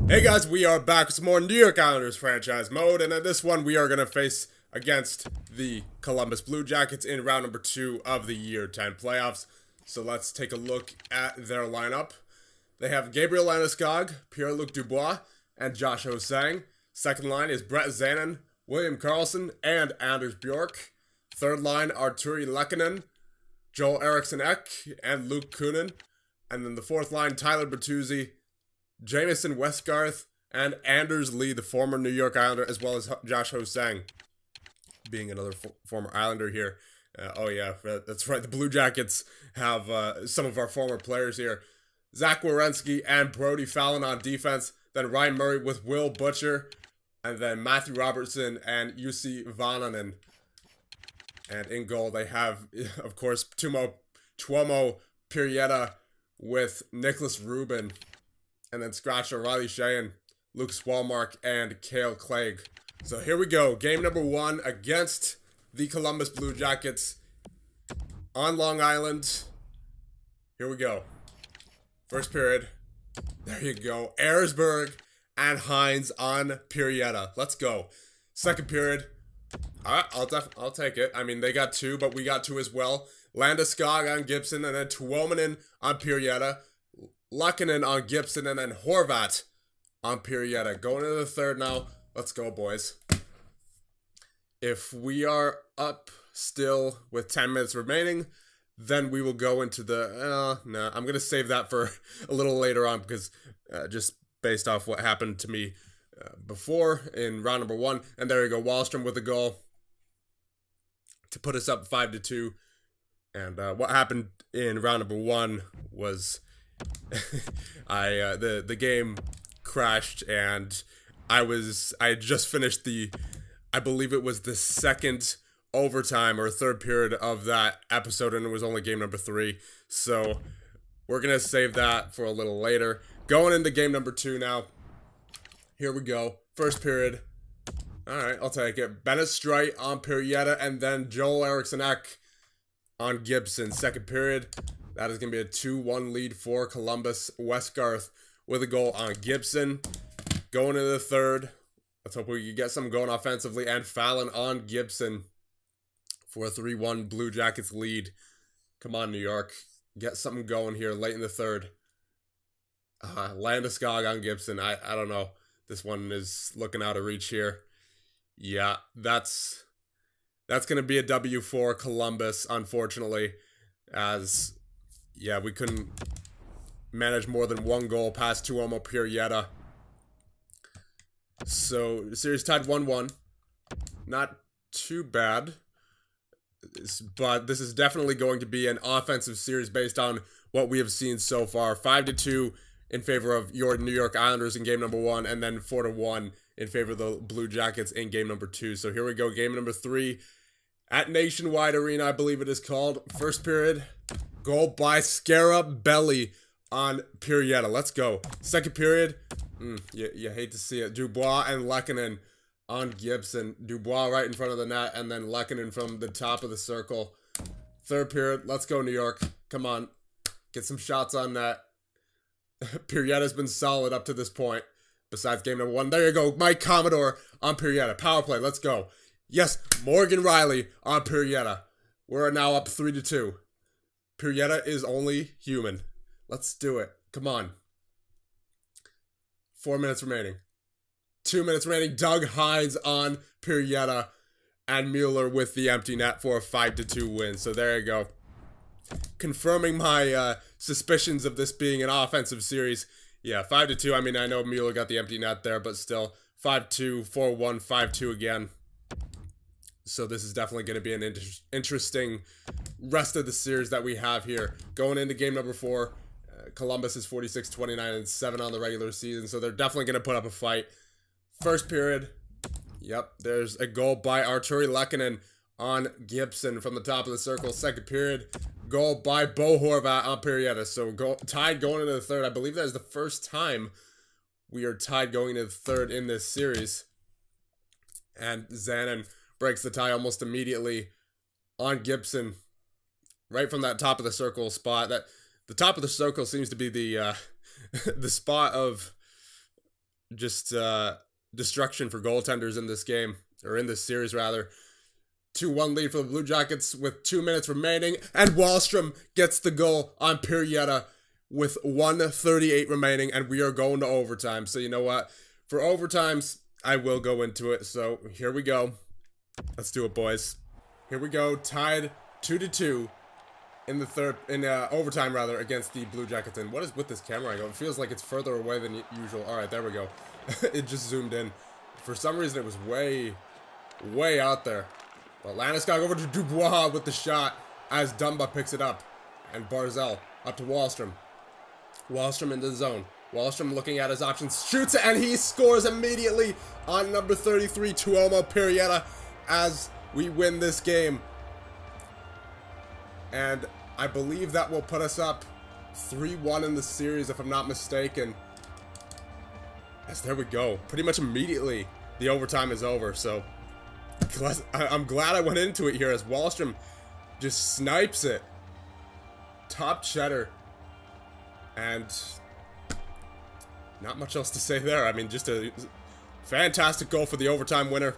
Hey guys, we are back with some more New York Islanders franchise mode, and in this one we are going to face against the Columbus Blue Jackets in round number 2 of the Year 10 playoffs. So let's take a look at their lineup. They have Gabriel Landeskog, Pierre-Luc Dubois, and Josh Ho-Sang. Second line is Brett Zanin, William Karlsson, and Anders Bjork. Third line, Arturi Lehkonen, Joel Eriksson Ek, and Luke Kunin. And then the fourth line, Tyler Bertuzzi, Jamison Westgarth, and Anders Lee, the former New York Islander, as well as Josh Ho-Sang, being another former Islander here. Oh yeah, that's right. The Blue Jackets have some of our former players here. Zach Werenski and Brody Fallon on defense. Then Ryan Murray with Will Butcher. And then Matthew Robertson and Jussi Vananen. And in goal, they have, of course, Tuomo Pirietta with Nicholas Rubin. And then Scratcher, Riley Sheehan, Luke Swalmark, and Cale Clegg. So here we go. Game number 1 against the Columbus Blue Jackets on Long Island. Here we go. First period. There you go. Erisberg and Hines on Pirietta. Let's go. Second period. All right, I'll take it. I mean, they got 2, but we got 2 as well. Landeskog on Gibson, and then Tuomanen on Pirietta. Lehkonen on Gibson, and then Horvat on Pirietta. Going into the third now. Let's go, boys. If we are up still with 10 minutes remaining, then we will go into the... no, I'm going to save that for a little later on because just based off what happened to me before in round number 1. And there you go, Wahlstrom with a goal to put us up 5-2. And what happened in round number 1 was... the game crashed and I had just finished I believe it was the second overtime or third period of that episode, and it was only game number 3. So we're gonna save that for a little later. Going into game number 2 now. Here we go. First period. Alright, I'll take it. Bennett Strite on Pirietta, and then Joel Eriksson Ek on Gibson. Second period. That is going to be a 2-1 lead for Columbus. Westgarth with a goal on Gibson. Going into the third. Let's hope we can get something going offensively. And Fallon on Gibson for a 3-1 Blue Jackets lead. Come on, New York. Get something going here late in the third. Landeskog on Gibson. I don't know. This one is looking out of reach here. Yeah, that's going to be a W for Columbus, unfortunately. As... yeah, we couldn't manage more than 1 goal past Tuomo Pirietta. So, the series tied 1-1. Not too bad. But this is definitely going to be an offensive series based on what we have seen so far. 5-2 in favor of your New York Islanders in game number 1. And then 4-1 in favor of the Blue Jackets in game number 2. So, here we go. Game number 3 at Nationwide Arena, I believe it is called. First period. Goal by Scarabelli on Pirietta. Let's go. Second period. You hate to see it. Dubois and Lehkonen on Gibson. Dubois right in front of the net, and then Lehkonen from the top of the circle. Third period. Let's go, New York. Come on. Get some shots on net. Pirietta's been solid up to this point. Besides game number 1. There you go. Mike Commodore on Pirietta. Power play. Let's go. Yes, Morgan Riley on Pirietta. We're now up 3-2. Pirietta is only human. Let's do it. Come on. 4 minutes remaining. 2 minutes remaining. Doug Hines on Pirietta. And Mueller with the empty net for a 5-2 win. So there you go. Confirming my suspicions of this being an offensive series. Yeah, 5-2. I mean, I know Mueller got the empty net there, but still. 5-2, 4-1, 5-2 again. So this is definitely going to be an interesting rest of the series that we have here. Going into game number 4, Columbus is 46-29 and 7 on the regular season. So they're definitely going to put up a fight. First period. Yep, there's a goal by Arturi Lehkonen on Gibson from the top of the circle. Second period. Goal by Bo Horvat on Pirietta. So tied going into the third. I believe that is the first time we are tied going into the third in this series. And Zanin breaks the tie almost immediately on Gibson, right from that top of the circle spot. That the top of the circle seems to be the the spot of just destruction for goaltenders in this game, or in this series rather. 2-1 lead for the Blue Jackets with 2 minutes remaining, and Wahlstrom gets the goal on Pirietta with 1:38 remaining, and we are going to overtime. So you know what? For overtimes, I will go into it. So here we go. Let's do it, boys. Here we go. Tied 2-2 in the overtime rather, against the Blue Jackets. And what is with this camera angle? It feels like it's further away than usual. All right, there we go. It just zoomed in. For some reason, it was way out there. But Landeskog over to Dubois with the shot as Dumba picks it up. And Barzal up to Wahlstrom. Wahlstrom in the zone. Wahlstrom looking at his options, shoots it, and he scores immediately on number 33, Tuomo Pirietta, as we win this game. And I believe that will put us up 3-1 in the series, if I'm not mistaken. As there we go. Pretty much immediately, the overtime is over, so I'm glad I went into it here as Wahlstrom just snipes it. Top cheddar. And not much else to say there. I mean, just a fantastic goal for the overtime winner.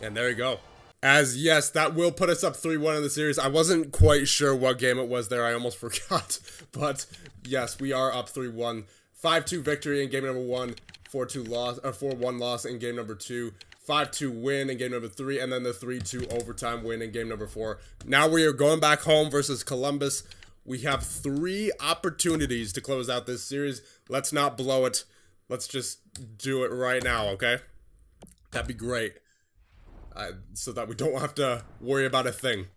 And there you go. As, yes, that will put us up 3-1 in the series. I wasn't quite sure what game it was there. I almost forgot. But, yes, we are up 3-1. 5-2 victory in game number 1. 4-2 loss, 4-1 loss in game number 2. 5-2 win in game number 3. And then the 3-2 overtime win in game number 4. Now we are going back home versus Columbus. We have 3 opportunities to close out this series. Let's not blow it. Let's just do it right now, okay? That'd be great. So that we don't have to worry about a thing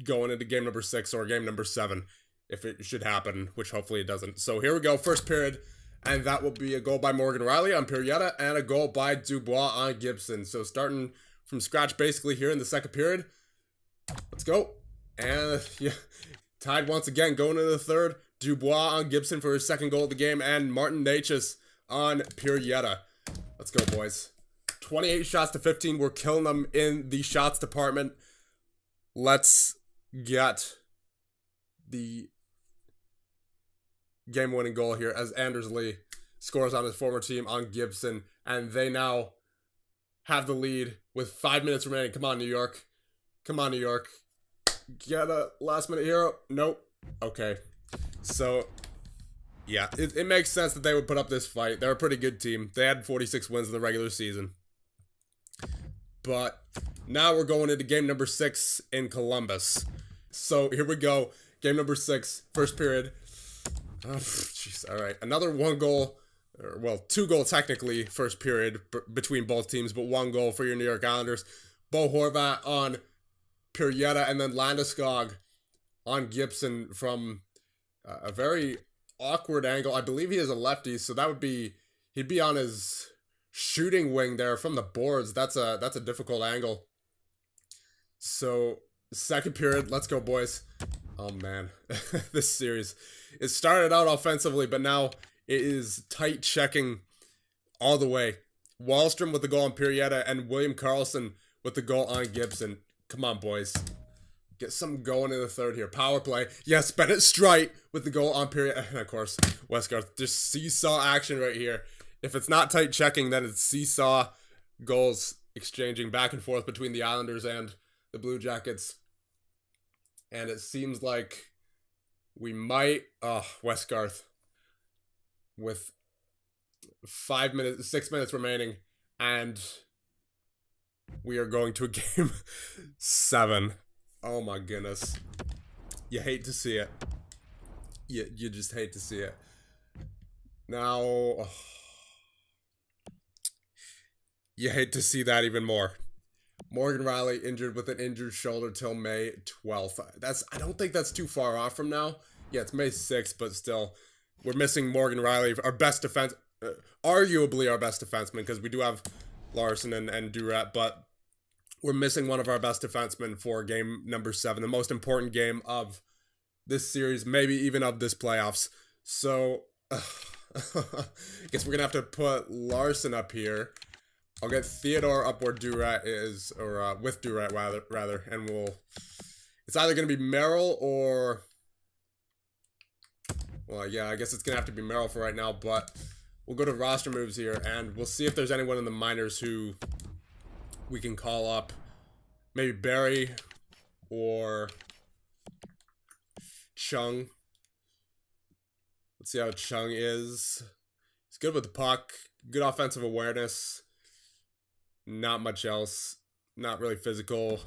going into game number 6 or game number 7, if it should happen, which hopefully it doesn't. So here we go, first period, and that will be a goal by Morgan Riley on Pirietta and a goal by Dubois on Gibson. So starting from scratch basically here in the second period. Let's go. And yeah, tied once again going into the third. Dubois on Gibson for his second goal of the game, and Martin Necas on Pirietta. Let's go, boys. 28 shots to 15. We're killing them in the shots department. Let's get the game-winning goal here as Anders Lee scores on his former team on Gibson. And they now have the lead with 5 minutes remaining. Come on, New York. Come on, New York. Get a last-minute hero. Nope. Okay. So, yeah, it makes sense that they would put up this fight. They're a pretty good team. They had 46 wins in the regular season. But now we're going into game number 6 in Columbus. So here we go. Game number 6, first period. Oh, jeez, all right. Another 1 goal, or, well, 2 goal technically, first period between both teams, but 1 goal for your New York Islanders. Bo Horvat on Pirietta, and then Landeskog on Gibson from a very awkward angle. I believe he is a lefty, so that would be, he'd be on his shooting wing there from the boards. That's a difficult angle. So second period, let's go, boys. Oh man, this series, it started out offensively, but now it is tight checking all the way. Wahlstrom with the goal on Pirietta, and William Karlsson with the goal on Gibson. Come on, boys. Get some going in the third here. Power play. Yes, Bennett Strite with the goal on Pirietta. And of course, Westgarth. Just seesaw action right here. If it's not tight checking, then it's seesaw goals exchanging back and forth between the Islanders and the Blue Jackets. And it seems like we might... Oh, Westgarth. With 6 minutes remaining. And we are going to a game 7. Oh my goodness. You hate to see it. You just hate to see it. Now... Oh, you hate to see that even more. Morgan Riley injured with an injured shoulder till May 12th. I don't think that's too far off from now. Yeah, it's May 6th, but still. We're missing Morgan Riley, our best defense... arguably our best defenseman, because we do have Larson and Durat, but we're missing one of our best defensemen for game number 7, the most important game of this series, maybe even of this playoffs. So, I guess we're going to have to put Larson up here. I'll get Theodore up where Durat is, or with Durat rather, and it's either going to be Merrill or, well, yeah, I guess it's going to have to be Merrill for right now, but we'll go to roster moves here, and we'll see if there's anyone in the minors who we can call up. Maybe Barry or Chung. Let's see how Chung is. He's good with the puck. Good offensive awareness. Not much else. Not really physical.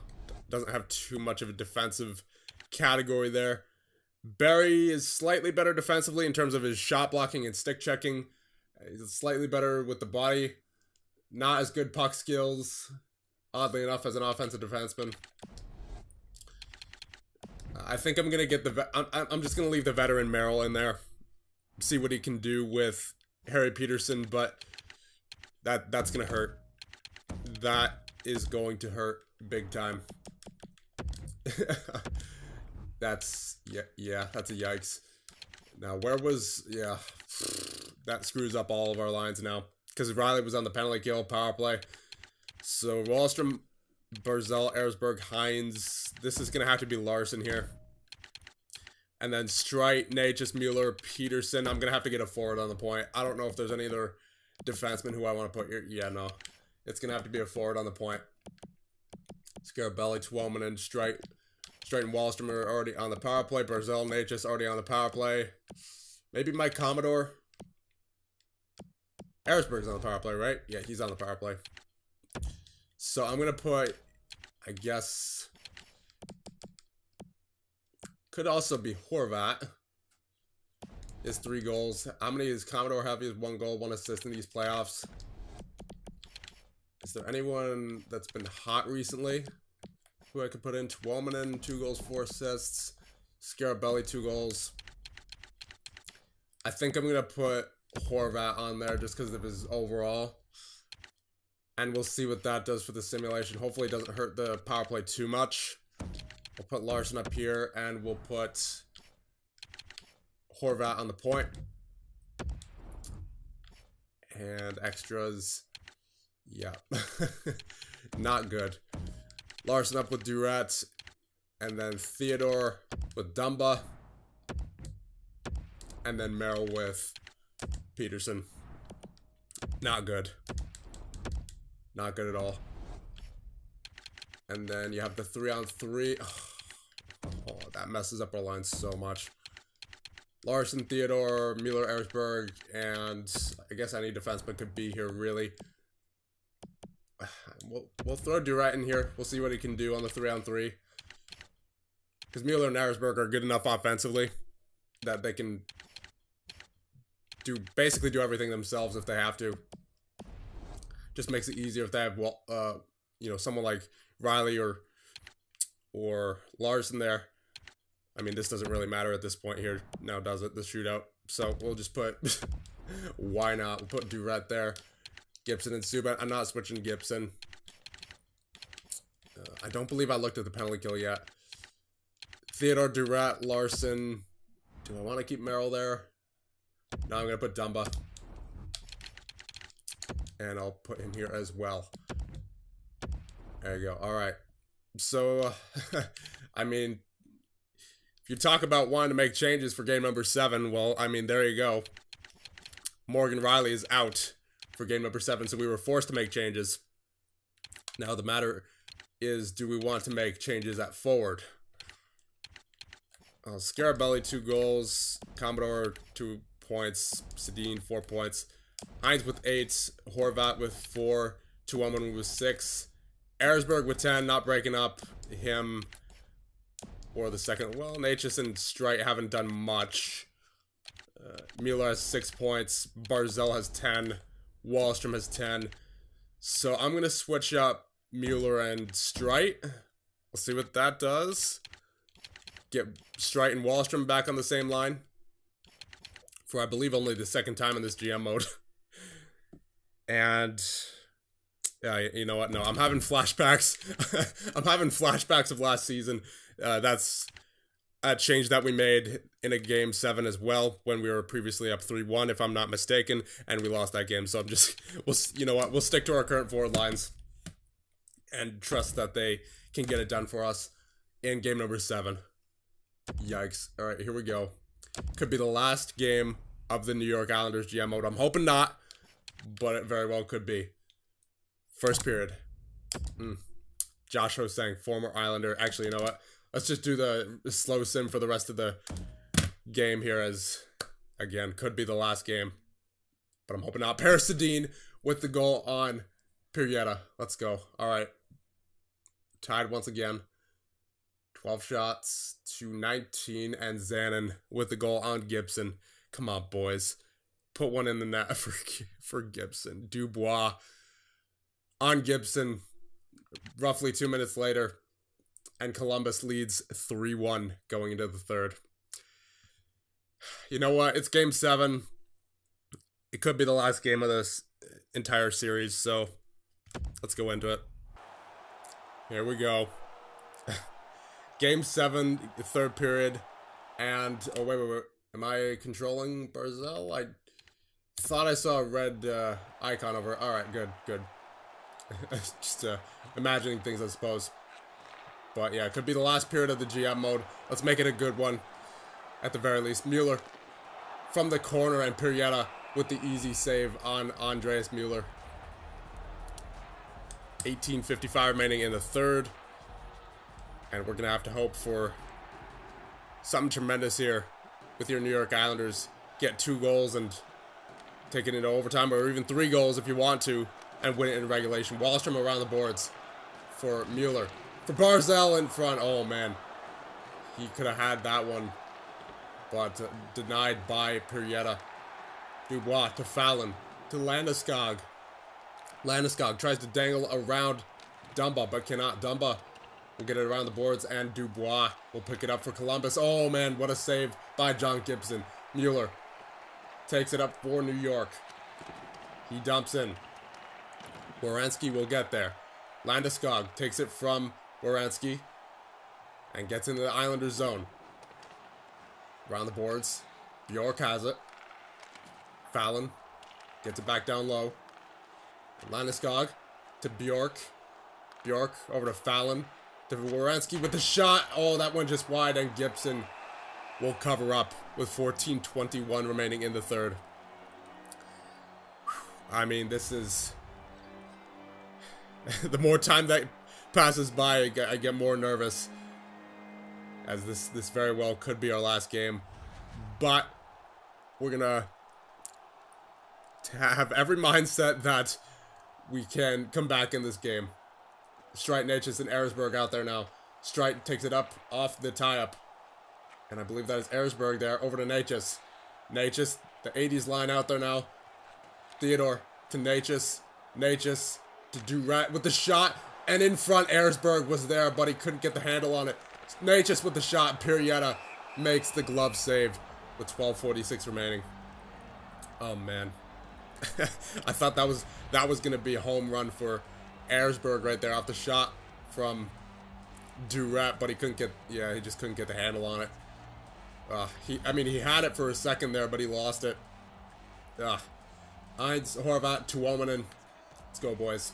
Doesn't have too much of a defensive category there. Barry is slightly better defensively in terms of his shot blocking and stick checking. He's slightly better with the body. Not as good puck skills, oddly enough, as an offensive defenseman. I think I'm gonna get I'm just gonna leave the veteran Merrill in there. See what he can do with Harry Peterson, but that's gonna hurt. That is going to hurt big time. That's that's a yikes. Now where was that screws up all of our lines now because Riley was on the penalty kill power play. So Wahlstrom, Barzal, Erzberg, Hines. This is gonna have to be Larson here. And then Streit, Natchez, Mueller, Peterson. I'm gonna have to get a forward on the point. I don't know if there's any other defenseman who I want to put here. Yeah, no. It's gonna have to be a forward on the point. Scarabelli, Twelman, and Streit and Wahlstrom are already on the power play. Barzal, Natchez already on the power play. Maybe Mike Commodore. Erzberg's on the power play, right? Yeah, he's on the power play. So I'm gonna put, I guess, could also be Horvat. He has 3 goals. How many does Commodore have? He has 1 goal, 1 assist in these playoffs. Is there anyone that's been hot recently who I could put in? Twelman, 2 goals, 4 assists. Scarabelli, 2 goals. I think I'm gonna put Horvat on there just because of his overall. And we'll see what that does for the simulation. Hopefully it doesn't hurt the power play too much. We'll put Larson up here, and we'll put Horvat on the point. And extras. Yeah. Not good. Larson up with Duret. And then Theodore with Dumba. And then Merrill with Peterson. Not good. Not good at all. And then you have the 3-on-3. Oh, that messes up our line so much. Larson, Theodore, Mueller, Erzberg, and I guess any defenseman could be here, really. We'll throw Duret in here. We'll see what he can do on the 3-on-3. Because Mueller and Erzberg are good enough offensively that they can basically do everything themselves if they have to. Just makes it easier if they have, someone like Riley or Larson there. I mean, this doesn't really matter at this point here now, does it? The shootout. So we'll just put, why not? We'll put Duret there. Gibson and Subban. I'm not switching Gibson. I don't believe I looked at the penalty kill yet. Theodore, Duret, Larson. Do I want to keep Merrill there? No, I'm going to put Dumba. And I'll put him here as well. There you go. All right. So, I mean, if you talk about wanting to make changes for game number 7, well, I mean, there you go. Morgan Riley is out for game number 7, so we were forced to make changes. Now, the matter is, do we want to make changes at forward? Scarabelli, 2 goals. Commodore, 2 points. Sedin, 4 points. Hines with 8, Horvat with 4, Twelman with 6, Erzberg with 10, not breaking up him or the second. Well, Natchez and Streit haven't done much. Mueller has 6 points, Barzal has 10, Wahlstrom has 10. So I'm going to switch up Mueller and Streit. We'll see what that does. Get Streit and Wahlstrom back on the same line. For I believe only the second time in this GM mode. And yeah, you know what? No, I'm having flashbacks. I'm having flashbacks of last season. That's a change that we made in a game 7 as well when we were previously up 3-1, if I'm not mistaken, and we lost that game. So I'm just, you know what? We'll stick to our current forward lines and trust that they can get it done for us in game number 7. Yikes! All right, here we go. Could be the last game of the New York Islanders GM mode. I'm hoping not, but it very well could be. First period. Josh Hosang, former Islander. Actually, you know what? Let's just do the slow sim for the rest of the game here, as, again, could be the last game. But I'm hoping not. Paris Sedin with the goal on Pirietta. Let's go. All right. Tied once again. 12 shots to 19. And Zanin with the goal on Gibson. Come on, boys. Put one in the net for Gibson. Dubois on Gibson. Roughly 2 minutes later. And Columbus leads 3-1 going into the third. You know what? It's game 7. It could be the last game of this entire series, so let's go into it. Here we go. Game 7, third period, and oh wait. Am I controlling Barzell? I thought I saw a red icon over. All right, good. Just imagining things, I suppose. But yeah, it could be the last period of the GM mode. Let's make it a good one, at the very least. Mueller from the corner, and Pirietta with the easy save on Andreas Mueller. 18:55 remaining in the third. And we're going to have to hope for something tremendous here with your New York Islanders. Get 2 goals and take it into overtime, or even 3 goals if you want to, and win it in regulation. Wallstrom around the boards for Mueller. For Barzell in front. Oh, man. He could have had that one, but denied by Pirietta. Dubois to Fallon, to Landeskog. Landeskog tries to dangle around Dumba, but cannot. Dumba will get it around the boards, and Dubois will pick it up for Columbus. Oh, man, what a save by John Gibson. Mueller takes it up for New York. He dumps in. Werenski will get there. Landeskog takes it from Werenski and gets into the Islanders zone. Around the boards. Bjork has it. Fallon gets it back down low. Landeskog to Bjork. Bjork over to Fallon. To Werenski with the shot. Oh, that one just wide, and Gibson will cover up with 14:21 remaining in the third. I mean, this is... the more time that passes by, I get more nervous, as this very well could be our last game. But we're gonna have every mindset that we can come back in this game. Streit, Natchez, and Eresberg out there now. Streit takes it up off the tie-up, and I believe that is Eresberg there over to Natchez. Natchez, the 80s line out there now. Theodore to Natchez. Natchez to Durat with the shot, and in front Eresberg was there, but he couldn't get the handle on it. Natchez with the shot. Pirietta makes the glove save with 12:46 remaining. Oh man. I thought that was gonna be a home run for Eresberg right there off the shot from Durat, but he just couldn't get the handle on it. He had it for a second there, but he lost it. Heinz, Horvat, Tuomanen. Let's go, boys.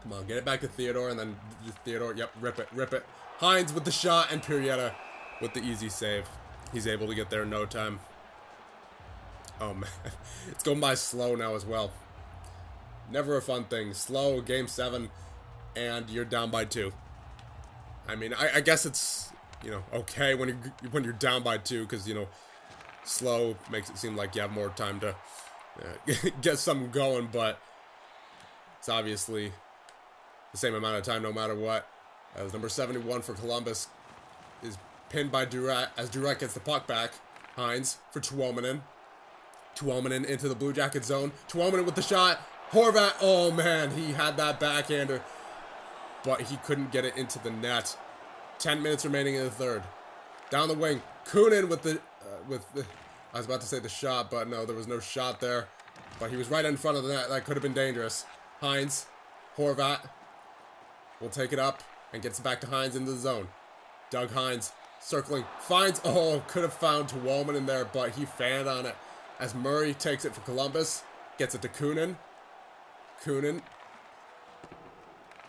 Come on, get it back to Theodore, and then Theodore, yep, rip it. Heinz with the shot, and Pirietta with the easy save. He's able to get there in no time. Oh, man. It's going by slow now as well. Never a fun thing. Slow, game 7, and you're down by 2. I mean, I guess it's, okay when you're down by 2, because, slow makes it seem like you have more time to get something going, but it's obviously the same amount of time no matter what. As number 71 for Columbus is pinned by Durat, as Durat gets the puck back. Heinz for Tuomanen. Tuomanen into the Blue Jacket zone. Tuomanen with the shot. Horvat, oh man, he had that backhander, but he couldn't get it into the net. 10 minutes remaining in the third. Down the wing, Kunin with the, I was about to say the shot, but no, there was no shot there. But he was right in front of the net. That could have been dangerous. Heinz, Horvat will take it up and gets it back to Heinz into the zone. Doug Heinz circling, finds, could have found Tuomanen in there, but he fanned on it. As Murray takes it for Columbus, gets it to Kunin. Kunin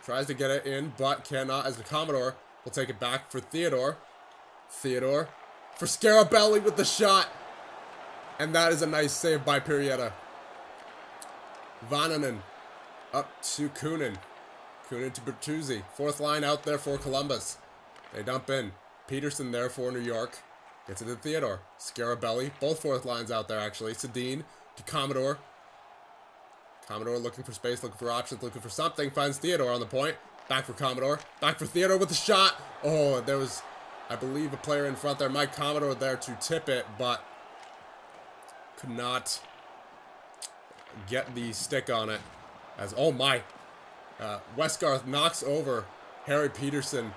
tries to get it in, but cannot, as the Commodore will take it back for Theodore. Theodore for Scarabelli with the shot. And that is a nice save by Pirietta. Vananen up to Kunin. Kunin to Bertuzzi. Fourth line out there for Columbus. They dump in. Peterson there for New York. Gets it to Theodore. Scarabelli. Both fourth lines out there, actually. Sedin to Commodore. Commodore looking for space, looking for options, looking for something. Finds Theodore on the point. Back for Commodore. Back for Theodore with the shot. Oh, there was, I believe, a player in front there. Mike Commodore there to tip it, but could not get the stick on it. As, oh my. Westgarth knocks over Harry Peterson.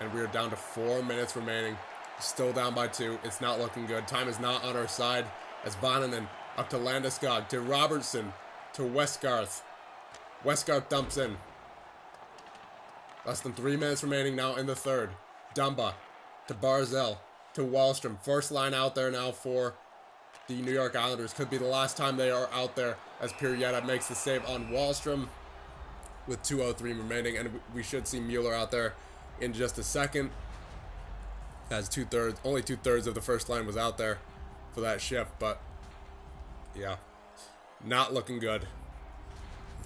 And we are down to 4 minutes remaining. Still down by 2. It's not looking good. Time is not on our side. As Vananen up to Landeskog, to Robertson, to Westgarth. Westgarth dumps in. Less than 3 minutes remaining now in the third. Dumba to Barzell, to Wallstrom. First line out there now for the New York Islanders. Could be the last time they are out there as Pirietta makes the save on Wallstrom with 2:03 remaining. And we should see Mueller out there in just a second, as only two-thirds of the first line was out there for that shift, but yeah, not looking good.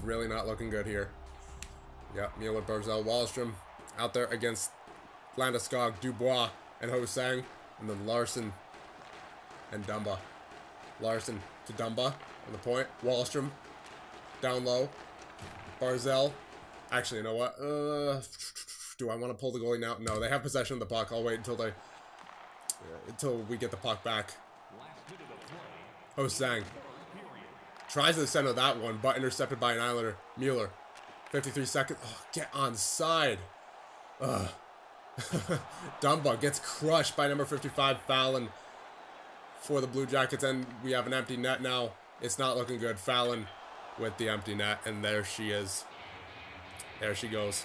Really not looking good here. Yeah, Mueller, Barzell, Wallstrom out there against Landeskog, Dubois, and Ho-Sang, and then Larson and Dumba. Larson to Dumba on the point. Wallstrom down low. Barzell. Actually, you know what? Do I want to pull the goalie now? No, they have possession of the puck. I'll wait until we get the puck back. Ho-Sang tries to center that one, but intercepted by an Islander. Mueller. 53 seconds. Oh, get onside. Dumba gets crushed by number 55, Fallon, for the Blue Jackets, and we have an empty net now. It's not looking good. Fallon with the empty net, and there she is. There she goes.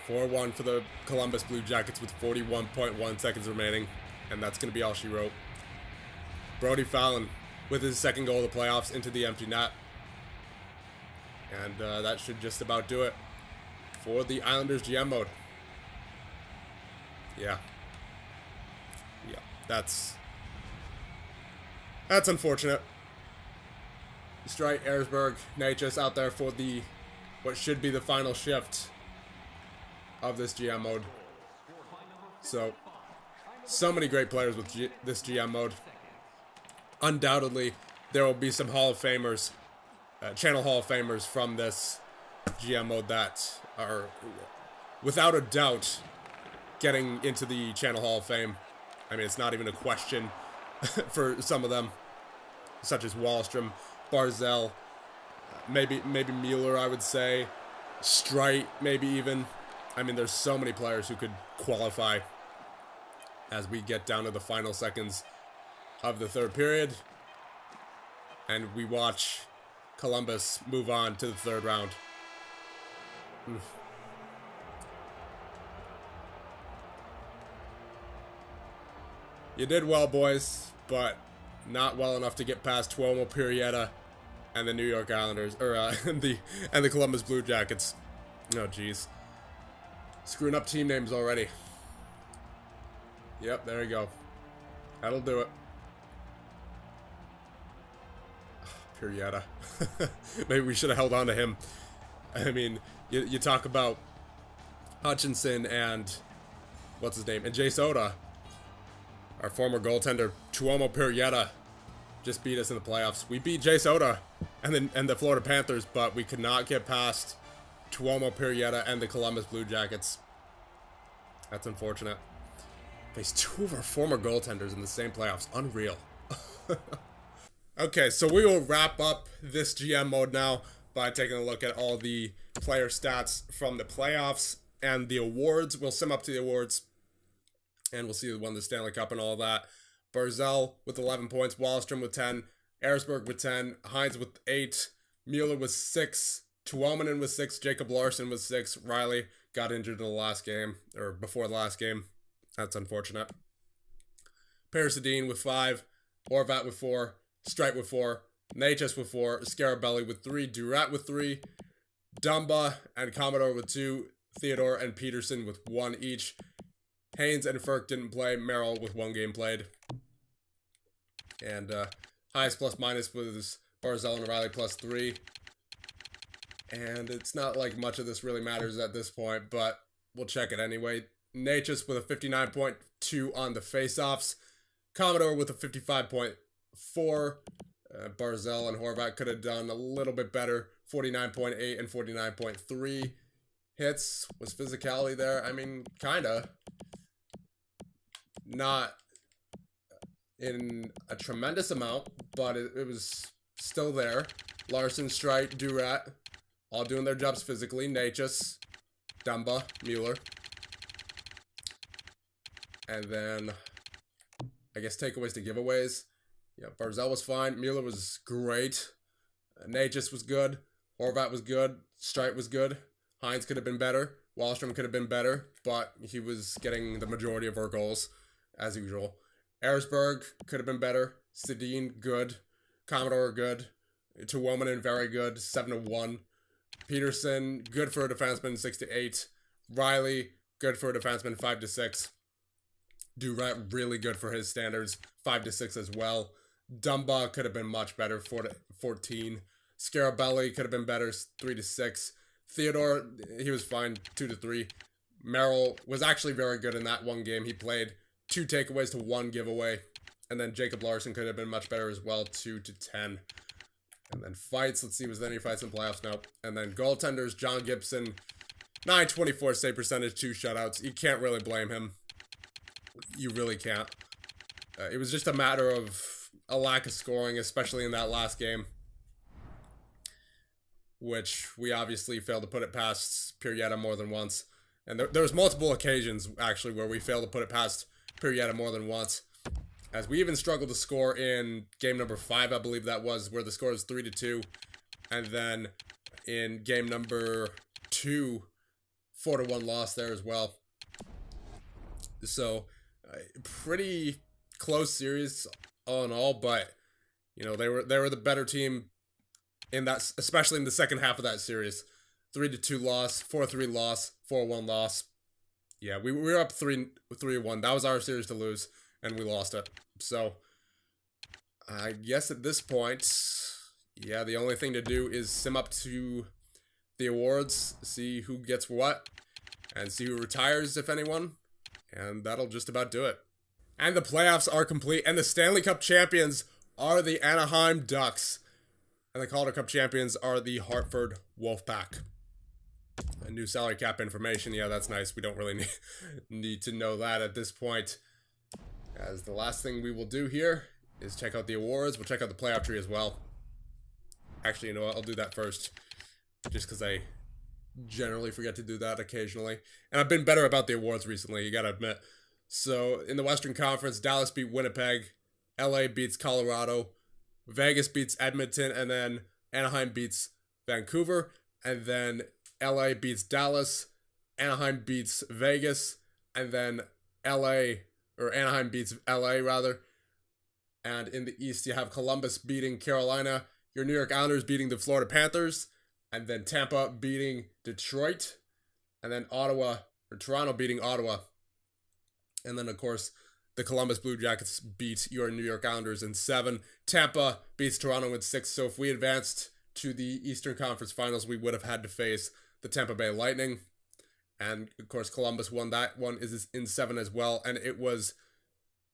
4-1 for the Columbus Blue Jackets with 41.1 seconds remaining. And that's going to be all she wrote. Brody Fallon with his second goal of the playoffs into the empty net. And that should just about do it for the Islanders GM mode. Yeah. Yeah, that's unfortunate. Streit, Erzberg, Natchez out there for what should be the final shift of this GM mode. So many great players with this GM mode. Undoubtedly, there will be some Hall of Famers, Channel Hall of Famers from this GM mode that are, without a doubt, getting into the Channel Hall of Fame. I mean, it's not even a question for some of them, such as Wallstrom, Barzell, maybe Mueller, I would say, Streit, maybe even. I mean, there's so many players who could qualify as we get down to the final seconds of the third period. And we watch Columbus move on to the third round. You did well, boys, but not well enough to get past Tuomo, Pirietta, and the New York Islanders, or and the Columbus Blue Jackets. Oh, jeez. Screwing up team names already. Yep, there you go. That'll do it. Pirietta. Maybe we should have held on to him. I mean, you talk about Hutchinson and what's his name, and Jay Soda, our former goaltender. Tuomo Pirietta just beat us in the playoffs. We beat Jay Soda and the Florida Panthers, but we could not get past Tuomo Pirietta and the Columbus Blue Jackets. That's unfortunate. Faced two of our former goaltenders in the same playoffs. Unreal. Okay, so we will wrap up this GM mode now by taking a look at all the player stats from the playoffs and the awards. We'll sum up to the awards, and we'll see who won the Stanley Cup and all that. Barzell with 11 points, Wallstrom with 10, Erzberg with 10, Hines with 8, Mueller with 6, Tuomanen with 6, Jacob Larson with 6, Riley got injured in the last game, or before the last game. That's unfortunate. Sedin with 5, Horvat with 4, Streit with 4, Natchez with 4, Scarabelli with 3, Durat with 3, Dumba and Commodore with 2, Theodore and Peterson with 1 each. Haynes and Ferk didn't play, Merrill with 1 game played. And highest plus minus was Barzal and Riley +3. And it's not like much of this really matters at this point, but we'll check it anyway. Natchez with a 59.2 on the faceoffs. Commodore with a 55.4. Barzal and Horvat could have done a little bit better. 49.8 and 49.3. Hits. Was physicality there? I mean, kinda. Not in a tremendous amount, but it was still there. Larson, Streit, Durat, all doing their jobs physically. Natchez, Dumba, Mueller. And then, I guess, takeaways to giveaways. Yeah, Barzal was fine. Mueller was great. Natchez was good. Horvat was good. Streit was good. Hines could have been better. Wallstrom could have been better, but he was getting the majority of our goals, as usual. Erisberg could have been better. Sedin, good. Commodore, good. Tuomanen, very good. 7-1. Peterson, good for a defenseman, 6-8. Riley, good for a defenseman, 5-6. Durat, really good for his standards, 5-6 as well. Dumba could have been much better, 4-14. Scarabelli could have been better, 3-6. Theodore, he was fine, 2-3. Merrill was actually very good in that one game he played. 2 takeaways to 1 giveaway. And then Jacob Larson could have been much better as well, 2-10. And then fights, let's see, was there any fights in playoffs? Nope. And then goaltenders, John Gibson, 924 save percentage, 2 shutouts. You can't really blame him. You really can't. It was just a matter of a lack of scoring, especially in that last game, which we obviously failed to put it past Pirietta more than once. And there was multiple occasions, actually, where we failed to put it past Pirietta more than once. As we even struggled to score in game number 5, I believe that was, where the score was 3-2. And then in game number 2, 4-1 loss there as well. So, pretty close series all in all, but, you know, they were the better team in that, especially in the second half of that series. 3-2 loss, 4-3 loss, 4-1 loss. Yeah, we were up 3-1. That was our series to lose, and we lost it. So, I guess at this point, yeah, the only thing to do is sim up to the awards, see who gets what, and see who retires, if anyone. And that'll just about do it. And the playoffs are complete, and the Stanley Cup champions are the Anaheim Ducks. And the Calder Cup champions are the Hartford Wolfpack. A new salary cap information, yeah, that's nice. We don't really need to know that at this point. As the last thing we will do here is check out the awards. We'll check out the playoff tree as well. Actually, you know what? I'll do that first. Just because I generally forget to do that occasionally. And I've been better about the awards recently, you gotta admit. So, in the Western Conference, Dallas beat Winnipeg. LA beats Colorado. Vegas beats Edmonton. And then Anaheim beats Vancouver. And then LA beats Dallas. Anaheim beats Vegas. And then Anaheim beats LA, rather. And in the East, you have Columbus beating Carolina. Your New York Islanders beating the Florida Panthers. And then Tampa beating Detroit. And then Toronto beating Ottawa. And then, of course, the Columbus Blue Jackets beat your New York Islanders in 7. Tampa beats Toronto in 6. So if we advanced to the Eastern Conference Finals, we would have had to face the Tampa Bay Lightning. And, of course, Columbus won that one is in 7 as well. And it was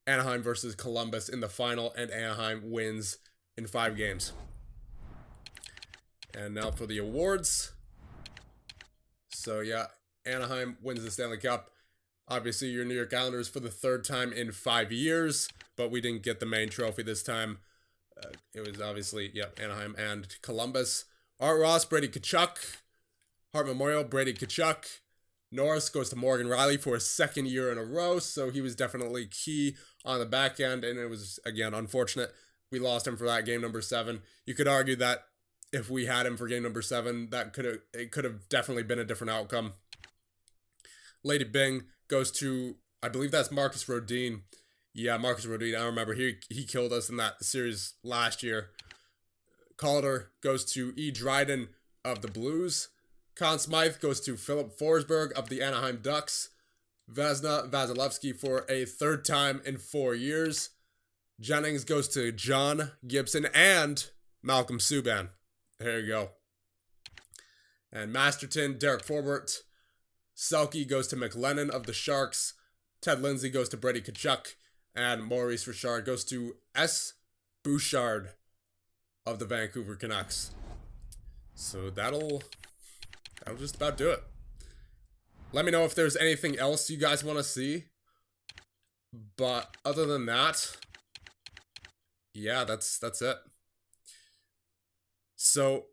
Anaheim versus Columbus in the final. And Anaheim wins in 5 games. And now for the awards. So, yeah, Anaheim wins the Stanley Cup. Obviously, your New York Islanders for the 3rd time in 5 years. But we didn't get the main trophy this time. It was obviously, Anaheim and Columbus. Art Ross, Brady Tkachuk. Hart Memorial, Brady Tkachuk. Norris goes to Morgan Riley for a 2nd year in a row. So he was definitely key on the back end. And it was, again, unfortunate. We lost him for that game number 7. You could argue that if we had him for game number 7, it could have definitely been a different outcome. Lady Bing goes to, I believe that's Marcus Rodin. Yeah, Marcus Rodin, I remember. He killed us in that series last year. Calder goes to E. Dryden of the Blues. Conn Smythe goes to Philip Forsberg of the Anaheim Ducks. Vezina Vasilevsky for a 3rd time in 4 years. Jennings goes to John Gibson and Malcolm Subban. There you go. And Masterton, Derek Forbort. Selke goes to McLennan of the Sharks. Ted Lindsay goes to Brady Tkachuk. And Maurice Richard goes to S. Bouchard of the Vancouver Canucks. So that'll just about do it. Let me know if there's anything else you guys want to see. But other than that, yeah, that's it. So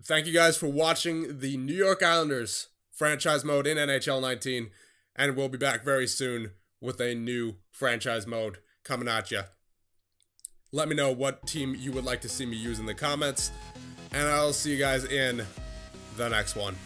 thank you guys for watching the New York Islanders franchise mode in NHL 19. And we'll be back very soon with a new franchise mode coming at you. Let me know what team you would like to see me use in the comments. And I'll see you guys in the next one.